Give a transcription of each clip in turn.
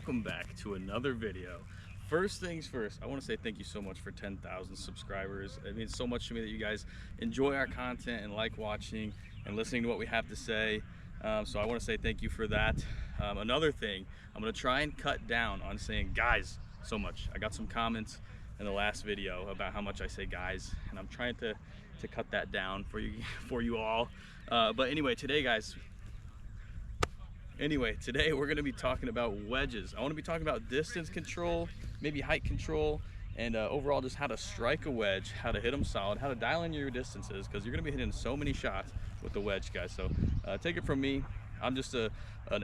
welcome back to another video. First things first, I want to say thank you so much for 10,000 subscribers. It means so much to me that you guys enjoy our content and like watching and listening to what we have to say. So I want to say thank you for that. Another thing, I'm going to try and cut down on saying guys so much. I got some comments in the last video about how much I say guys, and I'm trying to cut that down for you all. But anyway, today we're going to be talking about wedges. I want to be talking about distance control, maybe height control, and overall just how to strike a wedge, how to hit them solid, how to dial in your distances, because you're going to be hitting so many shots with the wedge, guys. So take it from me. I'm just an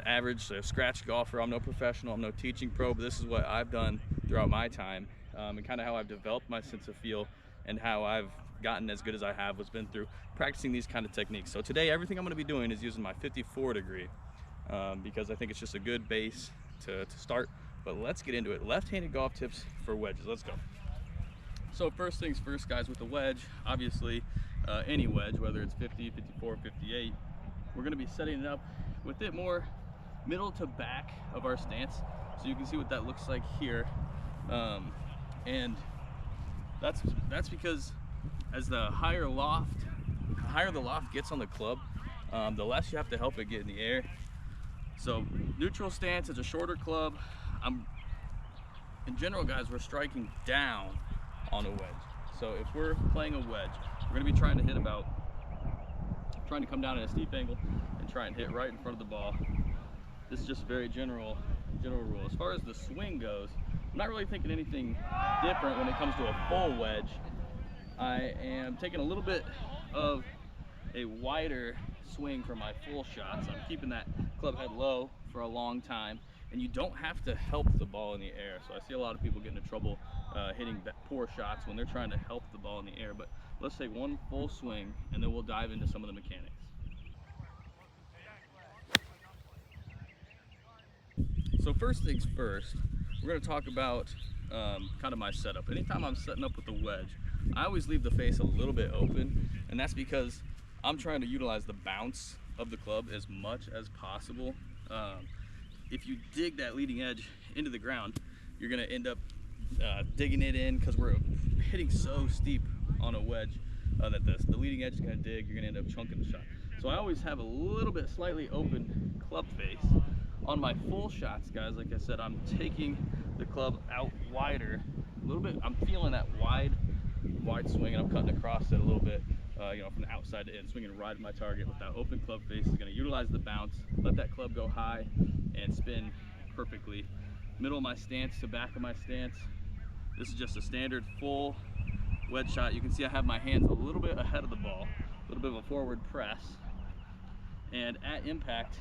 average scratch golfer. I'm no professional, I'm no teaching pro, but this is what I've done throughout my time, and kind of how I've developed my sense of feel and how I've gotten as good as I have was been through practicing these kind of techniques. So today, everything I'm going to be doing is using my 54 degree. Because I think it's just a good base to start. But let's get into it. Left-handed golf tips for wedges. Let's go. So first things first, guys, with the wedge, obviously any wedge, whether it's 50, 54, 58, we're going to be setting it up with it more middle to back of our stance. So you can see what that looks like here. And that's because as the higher the loft gets on the club, the less you have to help it get in the air. So neutral stance is a shorter club. In general, guys, we're striking down on a wedge. So if we're playing a wedge, we're going to be trying to come down at a steep angle and try and hit right in front of the ball. This is just a very general rule. As far as the swing goes, I'm not really thinking anything different when it comes to a full wedge. I am taking a little bit of a wider swing for my full shots. I'm keeping that club head low for a long time, and you don't have to help the ball in the air. So I see a lot of people get into trouble hitting poor shots when they're trying to help the ball in the air. But let's take one full swing and then we'll dive into some of the mechanics. So first things first, we're going to talk about kind of my setup. Anytime I'm setting up with the wedge, I always leave the face a little bit open, and that's because I'm trying to utilize the bounce of the club as much as possible. If you dig that leading edge into the ground, you're going to end up digging it in, because we're hitting so steep on a wedge that the leading edge is going to dig. You're going to end up chunking the shot. So I always have a little bit slightly open club face. On my full shots, guys, like I said, I'm taking the club out wider a little bit. I'm feeling that wide swing, and I'm cutting across it a little bit. From the outside to in, swinging right at my target with that open club face. Is going to utilize the bounce, let that club go high and spin perfectly. Middle of my stance to back of my stance. This is just a standard full wedge shot. You can see I have my hands a little bit ahead of the ball, a little bit of a forward press. And at impact,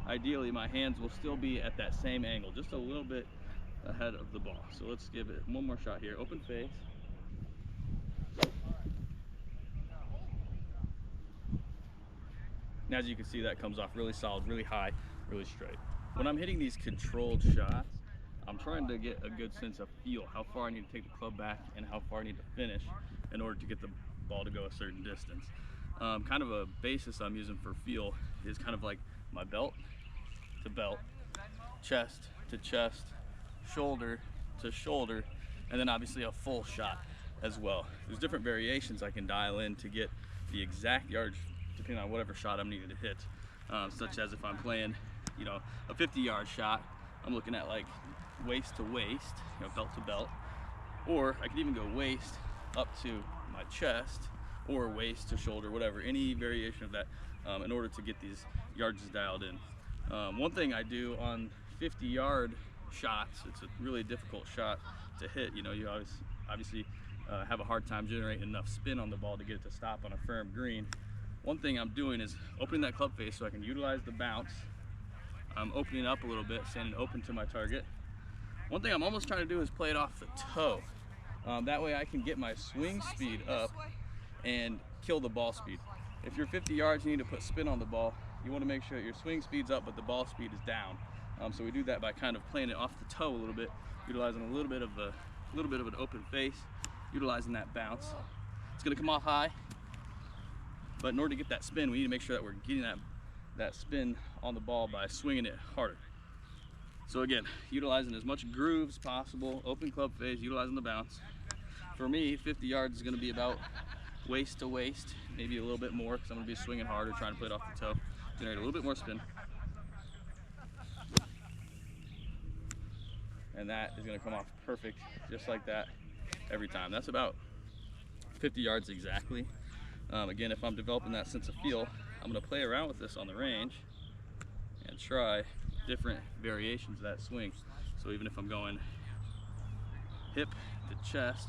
ideally my hands will still be at that same angle, just a little bit ahead of the ball. So let's give it one more shot here. Open face. And as you can see, that comes off really solid, really high, really straight. When I'm hitting these controlled shots, I'm trying to get a good sense of feel, how far I need to take the club back and how far I need to finish in order to get the ball to go a certain distance. Kind of a basis I'm using for feel is kind of like my belt to belt, chest to chest, shoulder to shoulder, and then obviously a full shot as well. There's different variations I can dial in to get the exact yardage depending on whatever shot I'm needing to hit, such as if I'm playing, a 50-yard shot, I'm looking at like waist to waist, belt to belt, or I could even go waist up to my chest, or waist to shoulder, whatever, any variation of that, in order to get these yardages dialed in. One thing I do on 50-yard shots, it's a really difficult shot to hit. You obviously have a hard time generating enough spin on the ball to get it to stop on a firm green. One thing I'm doing is opening that club face so I can utilize the bounce. I'm opening up a little bit, standing open to my target. One thing I'm almost trying to do is play it off the toe. That way I can get my swing speed up and kill the ball speed. If you're 50 yards, you need to put spin on the ball. You want to make sure that your swing speed's up, but the ball speed is down. So we do that by kind of playing it off the toe a little bit, utilizing a little bit of an open face, utilizing that bounce. It's going to come off high. But in order to get that spin, we need to make sure that we're getting that spin on the ball by swinging it harder. So again, utilizing as much groove as possible, open club face, utilizing the bounce. For me, 50 yards is going to be about waist to waist, maybe a little bit more because I'm going to be swinging harder, trying to play it off the toe, generate a little bit more spin. And that is going to come off perfect, just like that, every time. That's about 50 yards exactly. Again, if I'm developing that sense of feel, I'm going to play around with this on the range and try different variations of that swing. So even if I'm going hip to chest,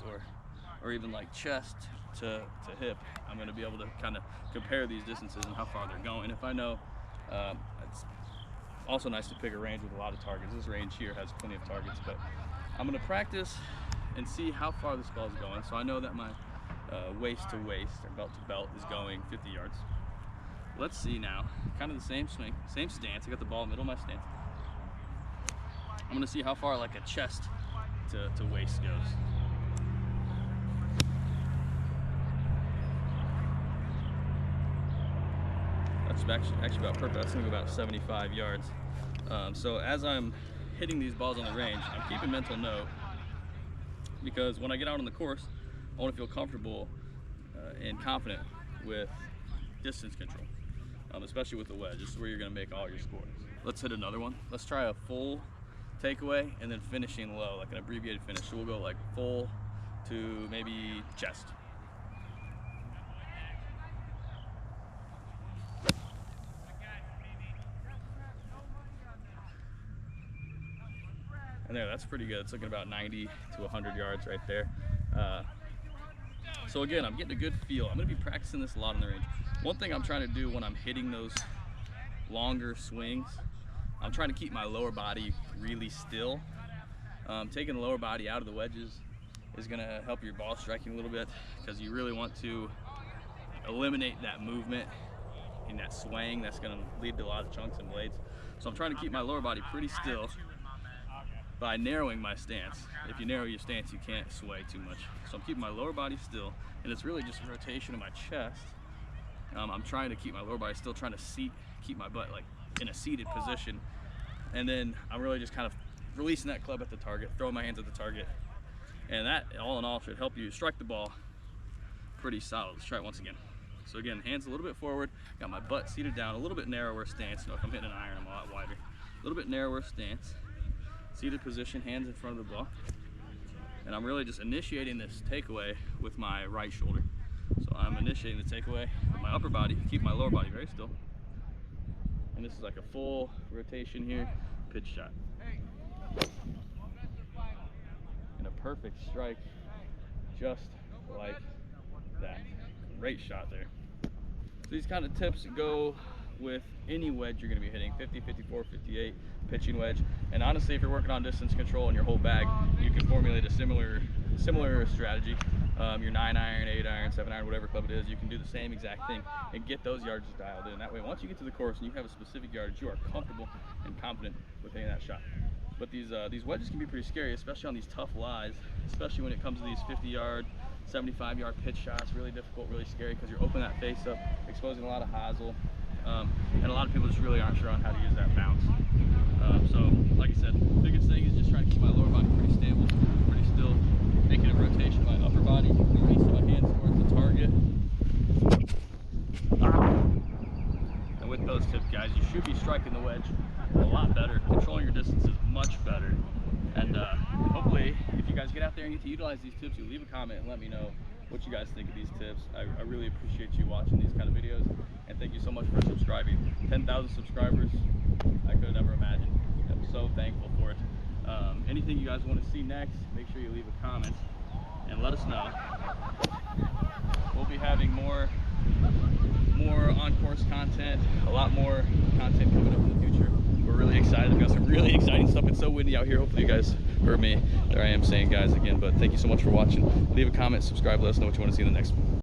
or even like chest to hip, I'm going to be able to kind of compare these distances and how far they're going. If I know, it's also nice to pick a range with a lot of targets. This range here has plenty of targets, but I'm going to practice and see how far this ball is going. So I know that my waist to waist or belt to belt is going 50 yards. Let's see now, kind of the same swing, same stance. I got the ball in the middle of my stance. I'm going to see how far like a chest to waist goes. That's actually about perfect. That's going to go about 75 yards. So as I'm hitting these balls on the range, I'm keeping mental note, because when I get out on the course, I want to feel comfortable and confident with distance control, especially with the wedge. This is where you're going to make all your scores. Let's hit another one. Let's try a full takeaway and then finishing low, like an abbreviated finish. So we'll go like full to maybe chest. And there, that's pretty good. It's looking about 90 to 100 yards right there. So again, I'm getting a good feel. I'm gonna be practicing this a lot on the range. One thing I'm trying to do when I'm hitting those longer swings, I'm trying to keep my lower body really still. Taking the lower body out of the wedges is gonna help your ball striking a little bit, because you really want to eliminate that movement and that swaying that's gonna lead to a lot of chunks and blades. So I'm trying to keep my lower body pretty still by narrowing my stance. If you narrow your stance, you can't sway too much. So I'm keeping my lower body still, and it's really just a rotation of my chest. I'm trying to keep my lower body still, trying to keep my butt like in a seated position. And then I'm really just kind of releasing that club at the target, throwing my hands at the target. And that, all in all, should help you strike the ball pretty solid. Let's try it once again. So again, hands a little bit forward, got my butt seated down, a little bit narrower stance. You know, if I'm hitting an iron, I'm a lot wider. A little bit narrower stance. Seated position, hands in front of the ball. And I'm really just initiating this takeaway with my right shoulder. So I'm initiating the takeaway with my upper body, keep my lower body very still. And this is like a full rotation here, pitch shot. And a perfect strike, just like that. Great shot there. So these kind of tips go with any wedge you're going to be hitting, 50, 54, 58, pitching wedge. And honestly, if you're working on distance control in your whole bag, you can formulate a similar strategy. Your 9-iron, 8-iron, 7-iron, whatever club it is, you can do the same exact thing and get those yardages dialed in. That way, once you get to the course and you have a specific yardage, you are comfortable and confident with hitting that shot. But these wedges can be pretty scary, especially on these tough lies, especially when it comes to these 50-yard, 75-yard pitch shots. Really difficult, really scary, because you're opening that face up, exposing a lot of hosel. And a lot of people just really aren't sure on how to use that bounce. So, like I said, the biggest thing is just trying to keep my lower body pretty stable, pretty still, making a rotation of my upper body, releasing my hands towards the target. And with those tips, guys, you should be striking the wedge a lot better, controlling your distances much better. And hopefully, if you guys get out there and get to utilize these tips, you leave a comment and let me know what you guys think of these tips. I really appreciate you watching these kind of videos, and thank you so much for subscribing. 10,000 subscribers, I could have never imagined. I'm so thankful for it. Anything you guys want to see next, make sure you leave a comment and let us know. We'll be having more on-course content, a lot more content coming up in the future. We're really excited. We've got some really exciting stuff. It's so windy out here. Hopefully you guys heard me. There I am saying guys again, but thank you so much for watching. Leave a comment, subscribe, let us know what you want to see in the next one.